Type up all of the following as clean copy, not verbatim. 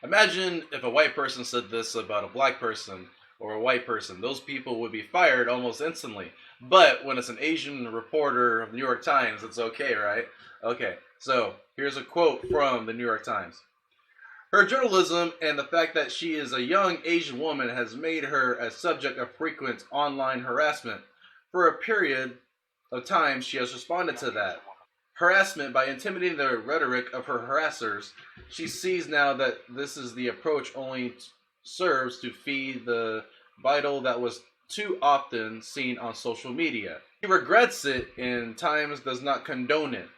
Imagine if a white person said this about a black person or a white person. Those people would be fired almost instantly. But when it's an Asian reporter of the New York Times, it's okay, right? Okay, so here's a quote from the New York Times. Her journalism and the fact that she is a young Asian woman has made her a subject of frequent online harassment. For a period of time, she has responded to that harassment by intimidating the rhetoric of her harassers. She sees now that this is the approach only serves to feed the vital that was too often seen on social media. She regrets it and times does not condone it.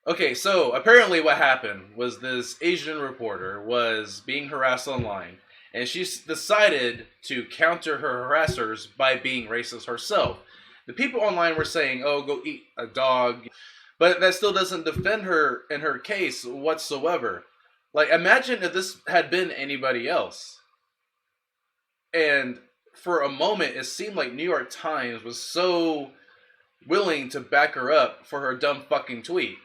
Okay, so apparently what happened was this Asian reporter was being harassed online, and she decided to counter her harassers by being racist herself. The people online were saying, "Oh, go eat a dog," but that still doesn't defend her in her case whatsoever. Like, imagine if this had been anybody else. And for a moment, it seemed like New York Times was so willing to back her up for her dumb fucking tweet.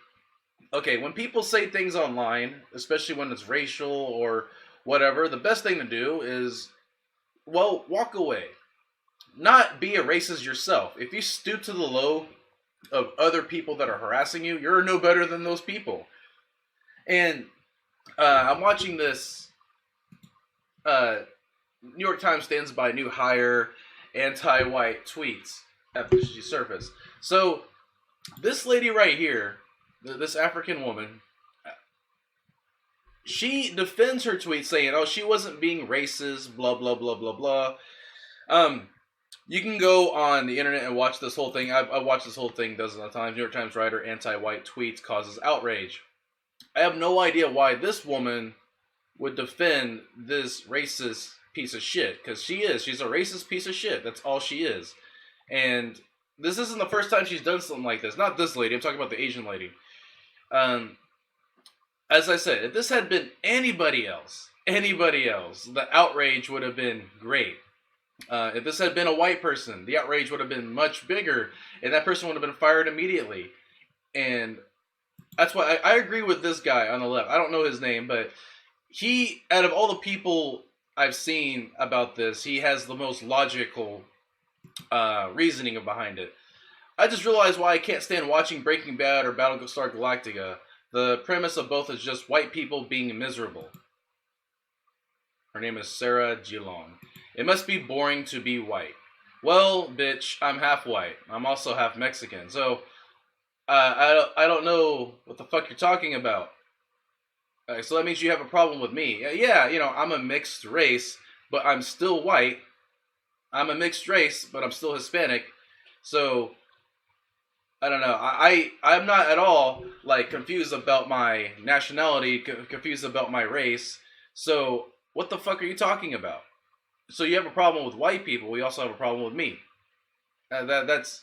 Okay, when people say things online, especially when it's racial or whatever, the best thing to do is, well, walk away. Not be a racist yourself. If you stoop to the low of other people that are harassing you, you're no better than those people. And I'm watching this New York Times stands by new hire anti-white tweets after she surfaced. So this lady right here, this African woman, she defends her tweet saying, "Oh, she wasn't being racist, blah blah blah blah blah." You can go on the internet and watch this whole thing. I've watched this whole thing dozens of times. New York Times writer, anti-white tweets causes outrage. I have no idea why this woman would defend this racist piece of shit, because she is. She's a racist piece of shit. That's all she is. And this isn't the first time she's done something like this. Not this lady. I'm talking about the Asian lady. As I said, if this had been anybody else, the outrage would have been great. If this had been a white person, the outrage would have been much bigger, and that person would have been fired immediately. And that's why I agree with this guy on the left. I don't know his name, but he, out of all the people I've seen about this, he has the most logical reasoning behind it. I just realized why I can't stand watching Breaking Bad or Battlestar Galactica. The premise of both is just white people being miserable. Her name is Sarah Jeong. It must be boring to be white. Well, bitch, I'm half white. I'm also half Mexican. So, I don't know what the fuck you're talking about. So that means you have a problem with me. Yeah, you know, I'm a mixed race, but I'm still white. I'm a mixed race, but I'm still Hispanic. So, I don't know. I'm not at all, like, confused about my nationality, confused about my race. So, what the fuck are you talking about? So you have a problem with white people. We also have a problem with me. That's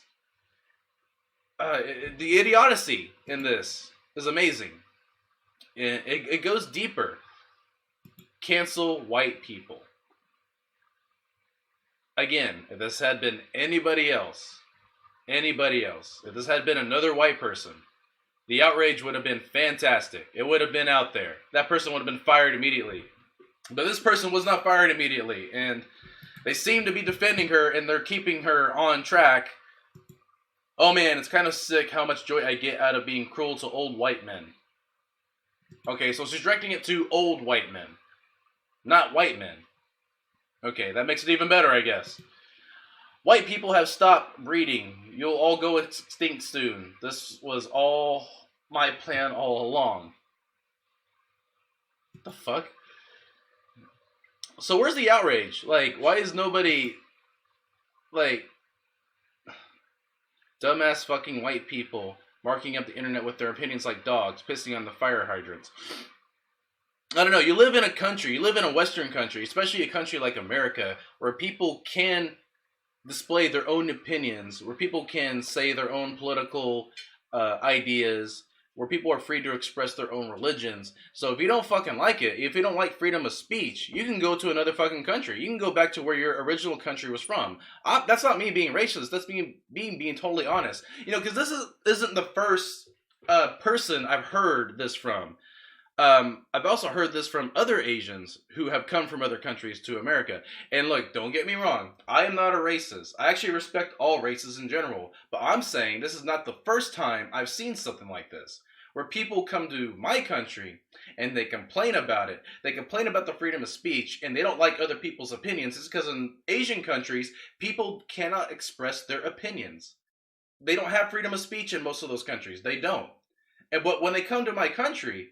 the idiocy in this is amazing. It goes deeper. Cancel white people. Again, if this had been anybody else, if this had been another white person, the outrage would have been fantastic. It would have been out there. That person would have been fired immediately. But this person was not fired immediately, and they seem to be defending her, and they're keeping her on track. Oh man, it's kind of sick how much joy I get out of being cruel to old white men. Okay, so she's directing it to old white men, not white men. Okay, that makes it even better, I guess. White people have stopped breeding. You'll all go extinct soon. This was all my plan all along. What the fuck? So where's the outrage? Like, why is nobody, like, dumbass fucking white people marking up the internet with their opinions like dogs, pissing on the fire hydrants? I don't know, you live in a Western country, especially a country like America, where people can display their own opinions, where people can say their own political ideas, where people are free to express their own religions. So if you don't fucking like it, if you don't like freedom of speech, you can go to another fucking country. You can go back to where your original country was from. That's not me being racist. That's me being totally honest. You know, because this isn't the first person I've heard this from. I've also heard this from other Asians who have come from other countries to America. And look, don't get me wrong. I am not a racist. I actually respect all races in general. But I'm saying this is not the first time I've seen something like this. Where people come to my country and they complain about it. They complain about the freedom of speech and they don't like other people's opinions. It's because in Asian countries, people cannot express their opinions. They don't have freedom of speech in most of those countries. They don't. But when they come to my country,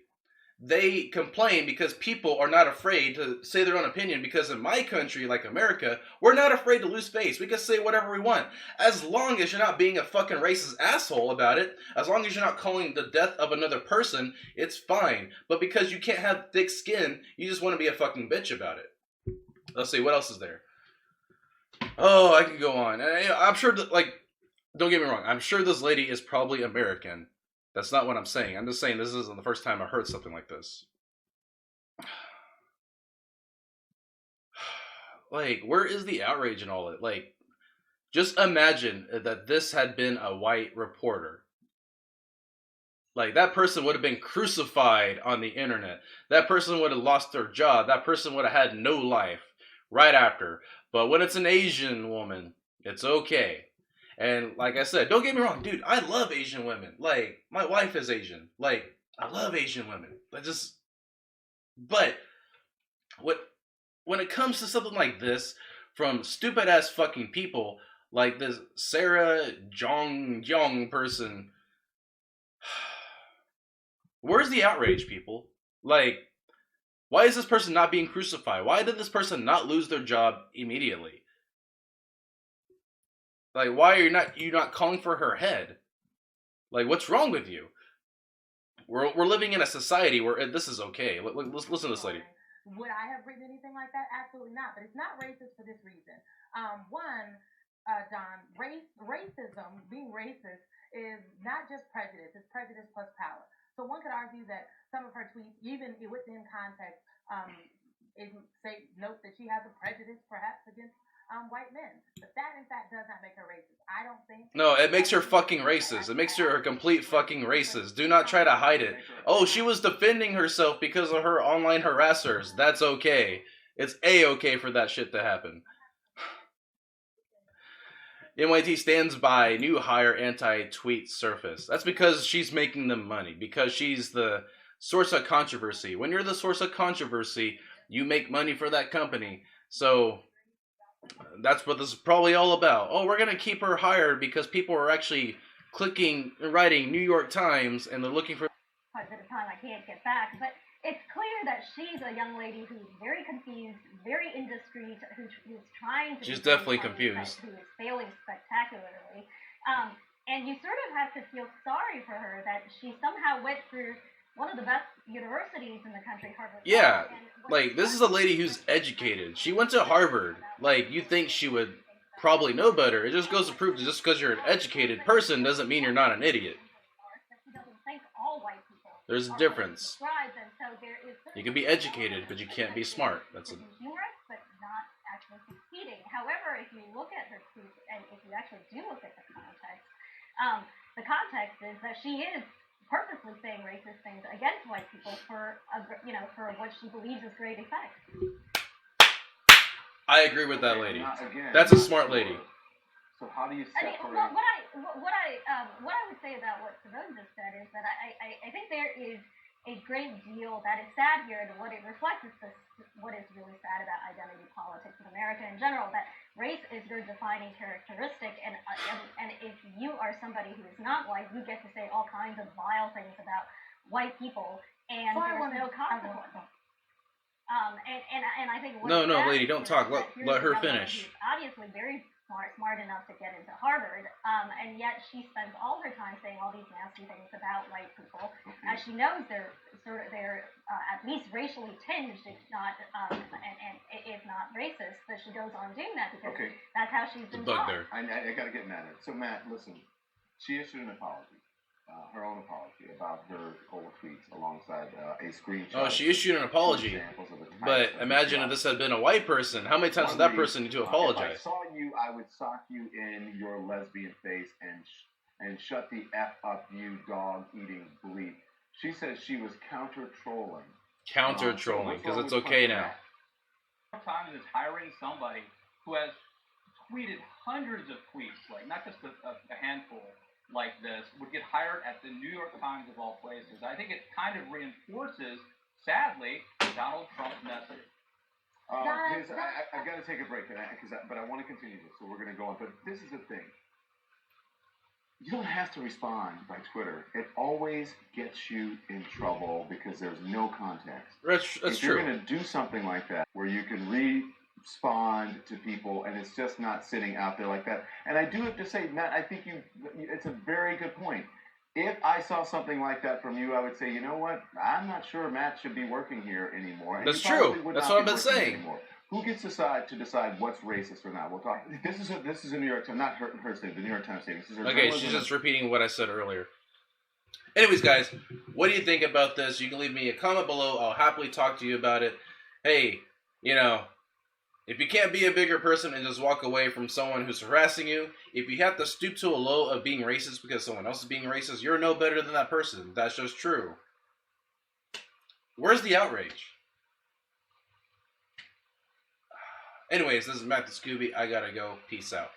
they complain because people are not afraid to say their own opinion, because in my country, like America, we're not afraid to lose face. We can say whatever we want. As long as you're not being a fucking racist asshole about it, as long as you're not calling the death of another person, it's fine. But because you can't have thick skin, you just want to be a fucking bitch about it. Let's see, what else is there? Oh, I could go on. I'm sure that, like, don't get me wrong, I'm sure this lady is probably American. That's not what I'm saying. I'm just saying this isn't the first time I heard something like this. Like, where is the outrage in all of it? Like, just imagine that this had been a white reporter. Like, that person would have been crucified on the internet. That person would have lost their job. That person would have had no life right after. But when it's an Asian woman, it's okay. And like I said, don't get me wrong, dude, I love Asian women. Like, my wife is Asian. Like, I love Asian women. But when it comes to something like this, from stupid ass fucking people, like this Jeong person, where's the outrage, people? Like, why is this person not being crucified? Why did this person not lose their job immediately? Like, why are you not calling for her head? Like, what's wrong with you? We're living in a society where this is okay. Let's listen to this lady. Would I have written anything like that? Absolutely not. But it's not racist for this reason. One, Don, racism, being racist, is not just prejudice. It's prejudice plus power. So one could argue that some of her tweets, even within context, note that she has a prejudice perhaps against white men. But that, in fact, does not make her racist. I don't think. No, it makes her fucking racist. It makes her a complete fucking racist. Do not try to hide it. Oh, she was defending herself because of her online harassers. That's okay. It's A-okay for that shit to happen. NYT stands by new hire anti-tweet surface. That's because she's making them money. Because she's the source of controversy. When you're the source of controversy, you make money for that company. So that's what this is probably all about. Oh, we're going to keep her hired because people are actually writing New York Times, and they're looking for... Quite a bit of time I can't get back, but it's clear that she's a young lady who's very confused, very indiscreet, who's trying to... She's definitely confused. Who is failing spectacularly. And you sort of have to feel sorry for her that she somehow went through one of the best universities in the country, Harvard. Yeah, like, this is a lady who's educated. She went to Harvard. Like, you think she would probably know better. It just goes to prove that just because you're an educated person doesn't mean you're not an idiot. There's a difference. You can be educated, but you can't be smart. That's a... humorous, but not actually succeeding. However, if you look at her tweets, and if you actually do look at the context is that she is purposely saying racist things against white people for what she believes is great effect. I agree with that lady. That's a smart lady. So how do you separate? What I would say about what Simone just said is that I think there is a great deal that is sad here, and what it reflects is what is really sad about identity politics in America in general, that race is your defining characteristic, and if you are somebody who is not white, you get to say all kinds of vile things about white people, and there's no consequence. And I think no, lady, don't talk. Let her finish. Obviously, very smart enough to get into Harvard, and yet she spends all her time saying all these nasty things about white people, as she knows they're at least racially tinged, if not if not racist. But she goes on doing that because that's how she's been taught. I gotta get mad at it. So Matt, listen, she issued an apology. Her own apology about her old tweets alongside a screenshot. Oh, she issued an apology. But imagine if this had been a white person. How many times would that person need to apologize? If I saw you, I would sock you in your lesbian face and shut the F up, you dog-eating bleep. She says she was counter-trolling. Counter-trolling, because it's okay now. Times is hiring somebody who has tweeted hundreds of tweets, like not just a handful like this, would get hired at the New York Times of all places. I think it kind of reinforces, sadly, Donald Trump's message. I've got to take a break, but I want to continue this, so we're going to go on. But this is the thing. You don't have to respond by Twitter. It always gets you in trouble because there's no context. That's if true. You're going to do something like that where you can respond to people and it's just not sitting out there like that. And I do have to say, Matt, I think it's a very good point. If I saw something like that from you, I would say, you know what? I'm not sure Matt should be working here anymore. And That's true. That's what I've been saying. Anymore. Who gets to decide what's racist or not? We'll talk. This is a New York Times, not her statement. The New York Times statement. Okay, she's just repeating what I said earlier. Anyways, guys, what do you think about this? You can leave me a comment below. I'll happily talk to you about it. Hey, if you can't be a bigger person and just walk away from someone who's harassing you, if you have to stoop to a low of being racist because someone else is being racist, you're no better than that person. That's just true. Where's the outrage? Anyways, this is Matt the Scooby. I gotta go. Peace out.